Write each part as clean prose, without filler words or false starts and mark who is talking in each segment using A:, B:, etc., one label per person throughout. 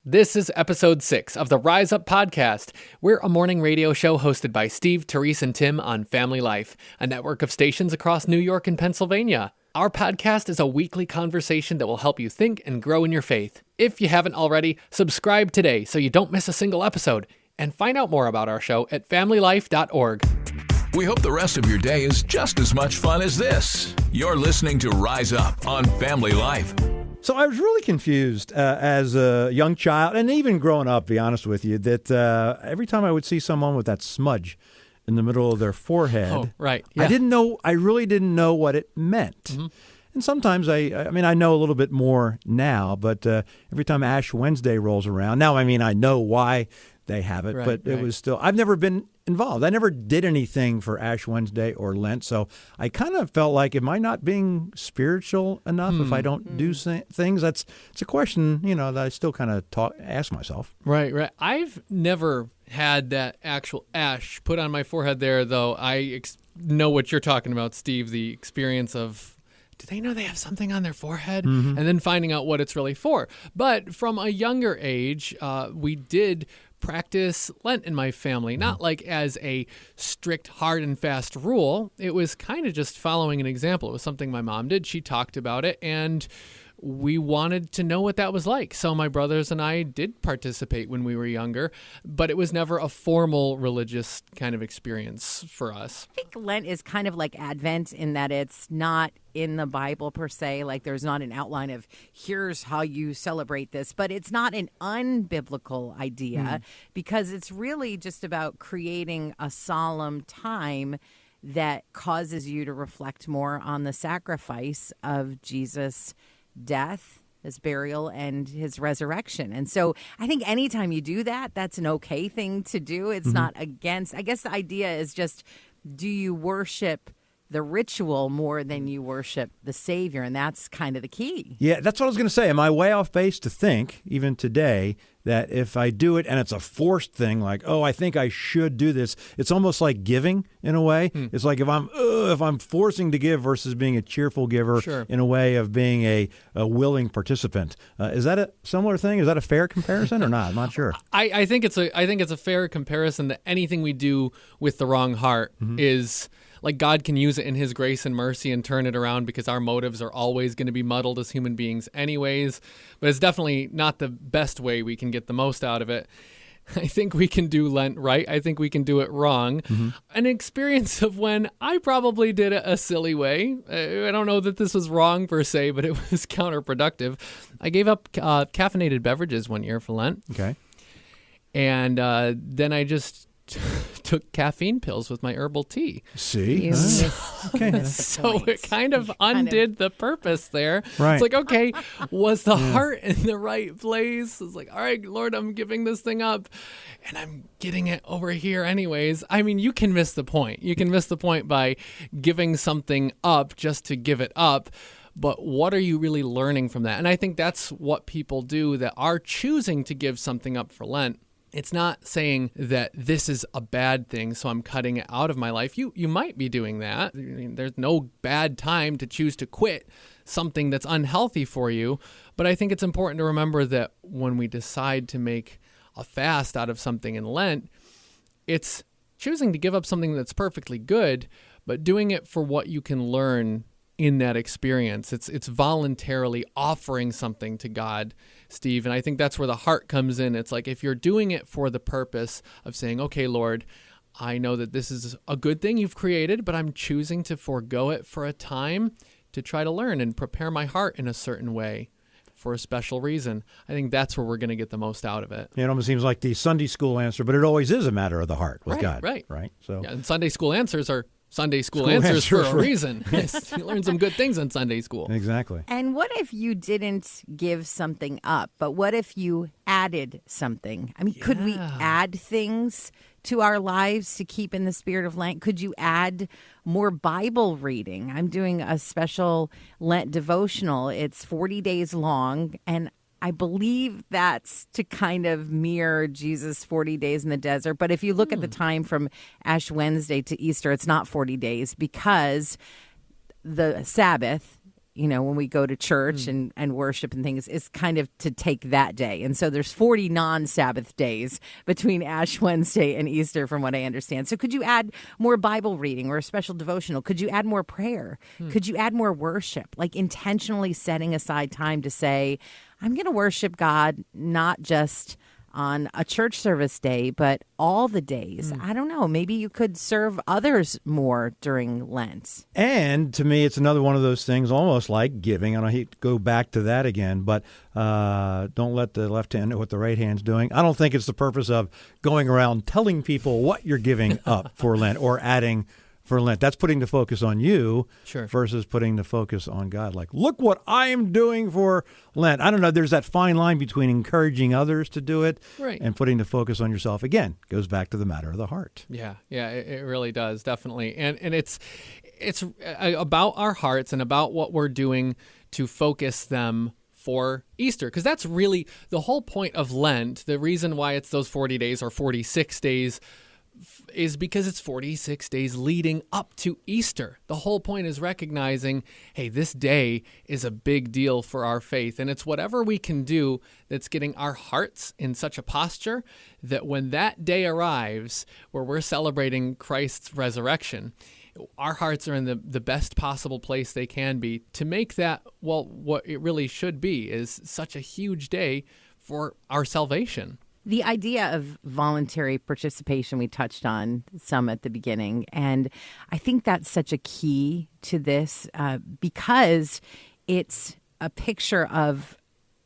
A: This is episode 6 of the Rise Up podcast. We're a morning radio show hosted by Steve, Terese, and Tim on Family Life, a network of stations across New York and Pennsylvania. Our podcast is a weekly conversation that will help you think and grow in your faith. If you haven't already, subscribe today so you don't miss a single episode. And find out more about our show at familylife.org.
B: We hope the rest of your day is just as much fun as this. You're listening to Rise Up on Family Life.
C: So I was really confused as a young child, and even growing up, to be honest with you, that every time I would see someone with that smudge in the middle of their forehead,
A: Yeah.
C: I really didn't know what it meant. Mm-hmm. And sometimes I know a little bit more now, but every time Ash Wednesday rolls around, now, I know why they have it, it was still, I've never been involved. I never did anything for Ash Wednesday or Lent, so I kind of felt like, am I not being spiritual enough if I don't do things? It's a question, that I still kind of ask myself.
A: Right. I've never had that actual ash put on my forehead there, though. I know what you're talking about, Steve, the experience of, do they know they have something on their forehead? Mm-hmm. And then finding out what it's really for. But from a younger age, we did practice Lent in my family, not like as a strict, hard and fast rule. It was kind of just following an example. It was something my mom did. She talked about it, and we wanted to know what that was like. So my brothers and I did participate when we were younger, but it was never a formal religious kind of experience for us.
D: I think Lent is kind of like Advent in that it's not in the Bible per se, like there's not an outline of here's how you celebrate this, but it's not an unbiblical idea because it's really just about creating a solemn time that causes you to reflect more on the sacrifice of Jesus' death, his burial, and his resurrection. And so I think anytime you do that, that's an okay thing to do. It's not against. I guess the idea is just, do you worship the ritual more than you worship the Savior? And that's kind of the key.
C: Yeah, that's what I was going to say. Am I way off base to think, even today, that if I do it and it's a forced thing, like, oh, I think I should do this, it's almost like giving in a way. It's like if I'm forcing to give versus being a cheerful giver in a way of being a willing participant. Is that a similar thing? Is that a fair comparison or not? I'm not sure.
A: I think it's a fair comparison that anything we do with the wrong heart is like God can use it in his grace and mercy and turn it around because our motives are always going to be muddled as human beings anyways. But it's definitely not the best way we can get the most out of it. I think we can do Lent right. I think we can do it wrong. An experience of when I probably did it a silly way. I don't know that this was wrong per se, but it was counterproductive. I gave up caffeinated beverages one year for Lent.
C: Okay.
A: And then I just took caffeine pills with my herbal tea.
C: See?
A: Okay. So it kind of undid the purpose there.
C: Right.
A: It's like, okay, was the heart in the right place? It's like, all right, Lord, I'm giving this thing up and I'm getting it over here anyways. You can miss the point. You can miss the point by giving something up just to give it up. But what are you really learning from that? And I think that's what people do that are choosing to give something up for Lent. It's not saying that this is a bad thing, so I'm cutting it out of my life. You might be doing that. There's no bad time to choose to quit something that's unhealthy for you. But I think it's important to remember that when we decide to make a fast out of something in Lent, it's choosing to give up something that's perfectly good, but doing it for what you can learn in that experience. It's voluntarily offering something to God, Steve. And I think that's where the heart comes in. It's like if you're doing it for the purpose of saying, okay, Lord, I know that this is a good thing you've created, but I'm choosing to forego it for a time to try to learn and prepare my heart in a certain way for a special reason. I think that's where we're going to get the most out of it.
C: It almost seems like the Sunday school answer, but it always is a matter of the heart with God.
A: Right.
C: So,
A: and Sunday school answers are Sunday school answers for a reason. Yes, you learn some good things in Sunday school.
C: Exactly.
D: And what if you didn't give something up, but what if you added something? Could we add things to our lives to keep in the spirit of Lent? Could you add more Bible reading? I'm doing a special Lent devotional. It's 40 days long, and I believe that's to kind of mirror Jesus' 40 days in the desert. But if you look at the time from Ash Wednesday to Easter, it's not 40 days because the Sabbath when we go to church and worship and things, is kind of to take that day. And so there's 40 non-Sabbath days between Ash Wednesday and Easter, from what I understand. So could you add more Bible reading or a special devotional? Could you add more prayer? Could you add more worship? Like intentionally setting aside time to say, I'm going to worship God, not just on a church service day, but all the days. I don't know. Maybe you could serve others more during Lent.
C: And to me, it's another one of those things almost like giving. And I hate to go back to that again, but don't let the left hand know what the right hand's doing. I don't think it's the purpose of going around telling people what you're giving up for Lent or adding for Lent. That's putting the focus on you versus putting the focus on God. Like, look what I'm doing for Lent. I don't know. There's that fine line between encouraging others to do it and putting the focus on yourself. Again, goes back to the matter of the heart.
A: Yeah, it really does, definitely. And it's about our hearts and about what we're doing to focus them for Easter, because that's really the whole point of Lent. The reason why it's those 40 days or 46 days is because it's 46 days leading up to Easter. The whole point is recognizing, hey, this day is a big deal for our faith. And it's whatever we can do that's getting our hearts in such a posture that when that day arrives where we're celebrating Christ's resurrection, our hearts are in the best possible place they can be to make that, well, what it really should be is such a huge day for our salvation.
D: The idea of voluntary participation we touched on some at the beginning, and I think that's such a key to this because it's a picture of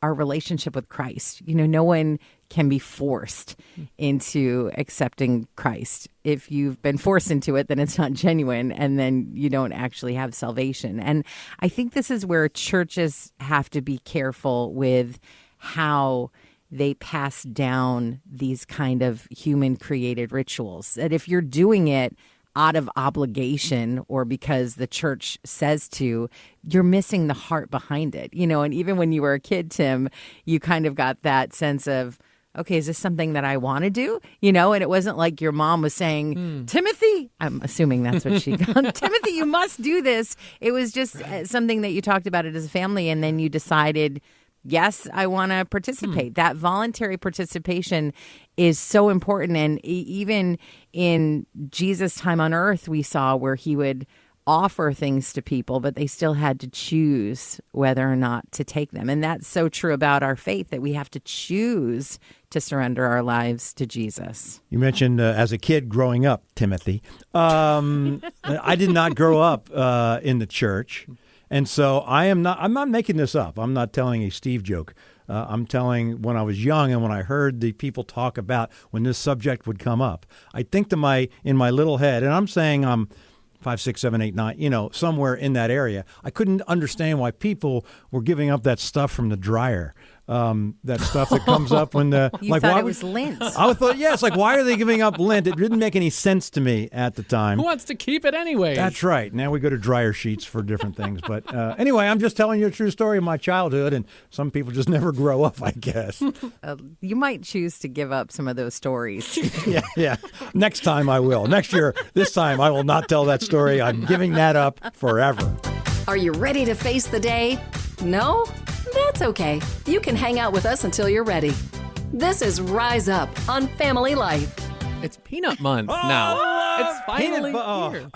D: our relationship with Christ. No one can be forced into accepting Christ. If you've been forced into it, then it's not genuine, and then you don't actually have salvation. And I think this is where churches have to be careful with how they pass down these kind of human-created rituals. That if you're doing it out of obligation or because the church says to, you're missing the heart behind it. And even when you were a kid, Tim, you kind of got that sense of, okay, is this something that I want to do? And it wasn't like your mom was saying, Timothy, I'm assuming that's what she got. Timothy, you must do this. It was just something that you talked about it as a family, and then you decided, yes, I want to participate. That voluntary participation is so important. And even in Jesus' time on earth, we saw where he would offer things to people, but they still had to choose whether or not to take them. And that's so true about our faith, that we have to choose to surrender our lives to Jesus.
C: You mentioned as a kid growing up, Timothy. I did not grow up in the church. And so I'm not making this up. I'm not telling a Steve joke. I'm telling when I was young and when I heard the people talk about when this subject would come up, I think in my little head, and I'm saying I'm 5, 6, 7, 8, 9, somewhere in that area. I couldn't understand why people were giving up that stuff from the dryer. That stuff that comes up when the
D: you thought it was lint.
C: I thought, it's like, why are they giving up lint? It didn't make any sense to me at the time.
A: Who wants to keep it anyway?
C: That's right. Now we go to dryer sheets for different things. But anyway, I'm just telling you a true story of my childhood, and some people just never grow up, I guess.
D: You might choose to give up some of those stories.
C: Yeah. Next time I will. Next year, this time I will not tell that story. I'm giving that up forever.
E: Are you ready to face the day? No? That's okay. You can hang out with us until you're ready. This is Rise Up on Family Life.
A: It's Peanut Month now. It's finally here.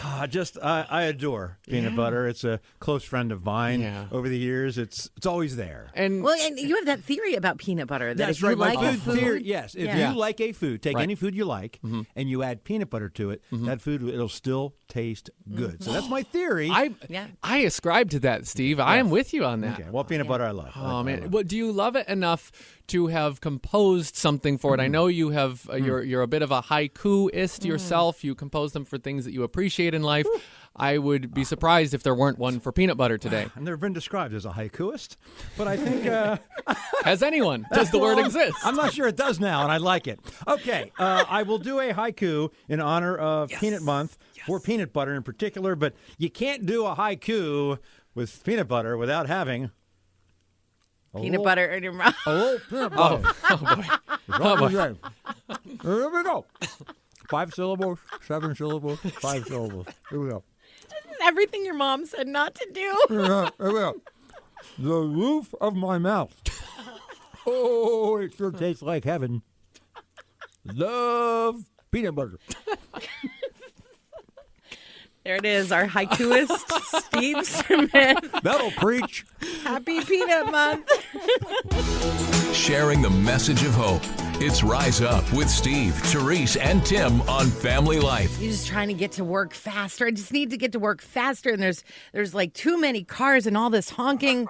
C: I adore peanut butter. It's a close friend of mine. Over the years, it's always there.
D: And you have that theory about peanut butter. That
C: That's
D: if you
C: right.
D: like
C: My
D: a
C: food theory, yes. If you like a food, take any food you like, and you add peanut butter to it, that food, it'll still taste good. So that's my theory.
A: I ascribe to that, Steve. I am with you on that.
C: Okay. Well, peanut butter I love.
A: Oh, man. Well, do you love it enough to have composed something for it? I know you have. You're a bit of a haiku-ist yourself. You compose them for things that you appreciate in life. I would be surprised if there weren't one for peanut butter today.
C: I've never been described as a haikuist, but I think...
A: Has anyone? Does the word exist?
C: I'm not sure it does now, and I like it. Okay, I will do a haiku in honor of Peanut Month, for peanut butter in particular, but you can't do a haiku with peanut butter without having...
D: peanut butter in your mouth.
C: Oh, peanut butter.
A: Oh, boy.
C: Here we go. 5 syllables, 7 syllables, 5 syllables. Here we go.
D: everything your mom said not to do.
C: The roof of my mouth. Oh, it sure tastes like heaven. Love peanut butter.
D: There it is, our haikuist, Steve Smith.
C: That'll preach.
D: Happy Peanut Month.
B: Sharing the message of hope. It's Rise Up with Steve, Terese, and Tim on Family Life.
D: You're just trying to get to work faster. I just need to get to work faster, and there's like too many cars and all this honking.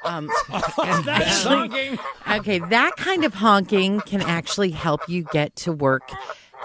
C: That's honking.
D: Okay, that kind of honking can actually help you get to work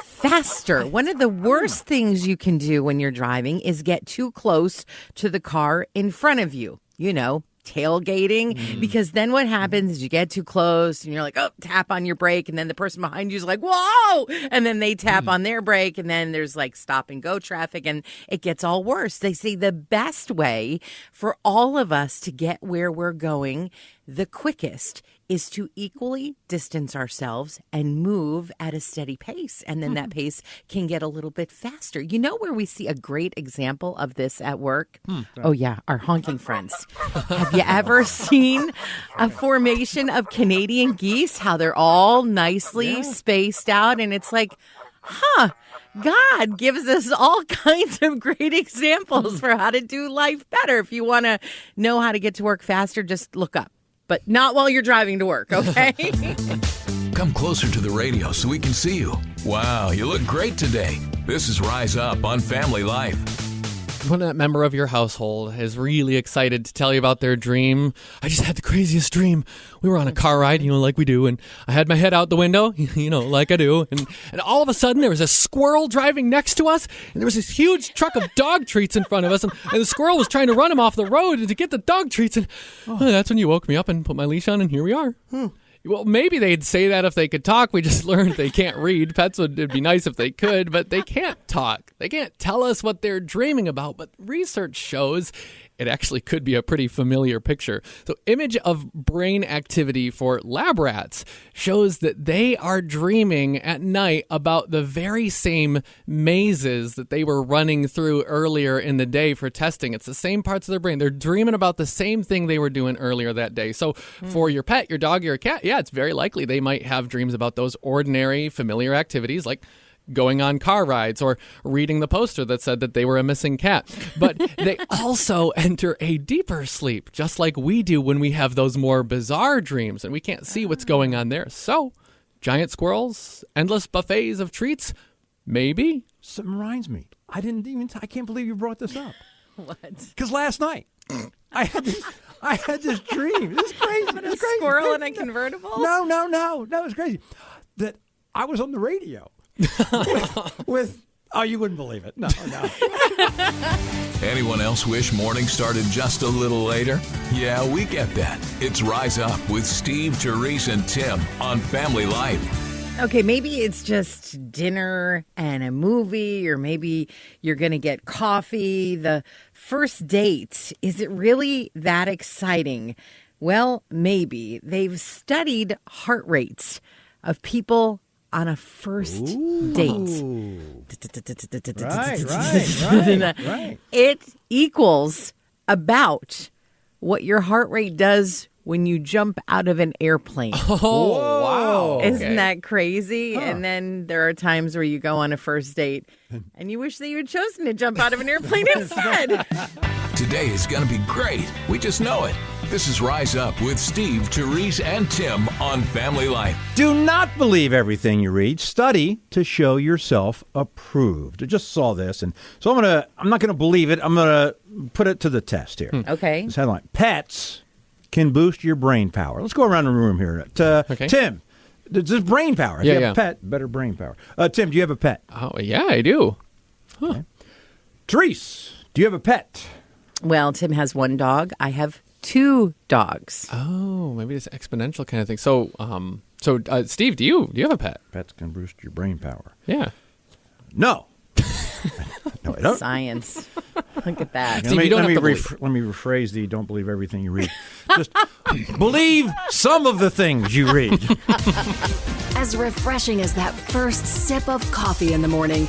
D: faster. One of the worst things you can do when you're driving is get too close to the car in front of you. You know, tailgating, because then what happens is you get too close and you're like, oh, tap on your brake, and then the person behind you is like, whoa, and then they tap on their brake, and then there's like stop and go traffic, and it gets all worse. They say the best way for all of us to get where we're going the quickest is to equally distance ourselves and move at a steady pace. And then that pace can get a little bit faster. You know where we see a great example of this at work? Oh, yeah, our honking friends. Have you ever seen a formation of Canadian geese, how they're all nicely spaced out? And it's like, God gives us all kinds of great examples for how to do life better. If you want to know how to get to work faster, just look up. But not while you're driving to work, okay?
B: Come closer to the radio so we can see you. Wow, you look great today. This is Rise Up on Family Life.
A: When that member of your household is really excited to tell you about their dream, I just had the craziest dream. We were on a car ride, like we do, and I had my head out the window, like I do, and all of a sudden there was a squirrel driving next to us, and there was this huge truck of dog treats in front of us, and the squirrel was trying to run him off the road to get the dog treats, and that's when you woke me up and put my leash on, and here we are. Well, maybe they'd say that if they could talk. We just learned they can't read. Pets it'd be nice if they could, but they can't talk. They can't tell us what they're dreaming about, but research shows it actually could be a pretty familiar picture. So image of brain activity for lab rats shows that they are dreaming at night about the very same mazes that they were running through earlier in the day for testing. It's the same parts of their brain. They're dreaming about the same thing they were doing earlier that day. So for your pet, your dog, your cat, it's very likely they might have dreams about those ordinary, familiar activities like going on car rides or reading the poster that said that they were a missing cat. But they also enter a deeper sleep, just like we do when we have those more bizarre dreams and we can't see what's going on there. So, giant squirrels, endless buffets of treats, maybe?
C: Something reminds me. I can't believe you brought this up.
D: What?
C: Because last night, I had this dream. This is crazy.
D: But a squirrel in a convertible?
C: No, it was crazy. That I was on the radio. with you wouldn't believe it. No.
B: Anyone else wish morning started just a little later? Yeah, we get that. It's Rise Up with Steve, Terese, and Tim on Family Life.
D: Okay, maybe it's just dinner and a movie, or maybe you're going to get coffee. The first date, is it really that exciting? Well, maybe. They've studied heart rates of people on a first date.
C: Right.
D: It equals about what your heart rate does when you jump out of an airplane.
A: Oh, wow.
D: Isn't that crazy? And then there are times where you go on a first date and you wish that you had chosen to jump out of an airplane instead.
B: Today is going to be great. We just know it. This is Rise Up with Steve, Terese, and Tim on Family Life.
C: Do not believe everything you read. Study to show yourself approved. I just saw this, and so I'm not gonna believe it. I'm gonna put it to the test here.
D: Okay.
C: This headline: Pets can boost your brain power. Let's go around the room here.
A: Okay.
C: Tim, this is brain power. If you have a pet, better brain power. Tim, do you have a pet?
A: Oh, yeah, I do. Huh.
C: Okay. Terese, do you have a pet?
D: Well, Tim has one dog. I have 2 dogs.
A: Oh, maybe it's exponential kind of thing. So, Steve, do you have a pet?
C: Pets can boost your brain power.
A: Yeah.
C: No. No, I don't.
D: Science. Look at that.
A: Steve,
C: let me rephrase the don't believe everything you read. Just believe some of the things you read.
E: As refreshing as that first sip of coffee in the morning,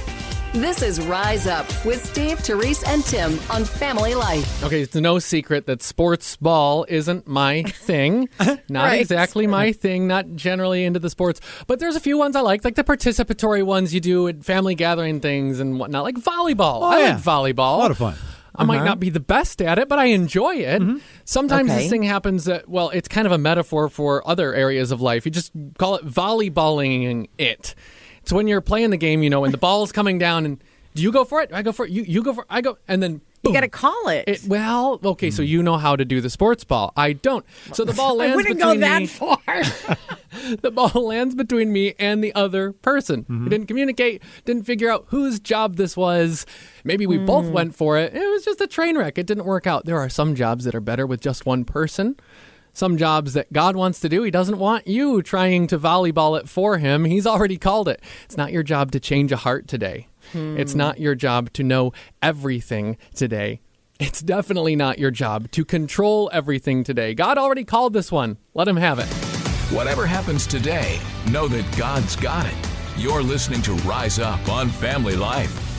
E: This is Rise Up with Steve, Terese, and Tim on Family Life.
A: Okay, it's no secret that sports ball isn't my thing. Not
D: Right.
A: exactly my thing, not generally into the sports. But there's a few ones I like the participatory ones you do at family gathering things and whatnot, like volleyball. I like volleyball.
C: A lot of fun.
A: I might not be the best at it, but I enjoy it. Sometimes this thing happens that, well, it's kind of a metaphor for other areas of life. You just call it volleyballing it. It's when you're playing the game, and the ball's coming down, and do you go for it? I go for it. You go for it. I go, and then boom.
D: You got to call it.
A: Okay, so you know how to do the sports ball. I don't. So the ball lands
D: wouldn't
A: between
D: go that
A: me.
D: far.
A: The ball lands between me and the other person. We didn't communicate, didn't figure out whose job this was. Maybe we both went for it. It was just a train wreck. It didn't work out. There are some jobs that are better with just one person. Some jobs that God wants to do, he doesn't want you trying to volleyball it for him. He's already called it. It's not your job to change a heart today. It's not your job to know everything today. It's definitely not your job to control everything today. God already called this one. Let him have it.
B: Whatever happens today, know that God's got it. You're listening to Rise Up on Family Life.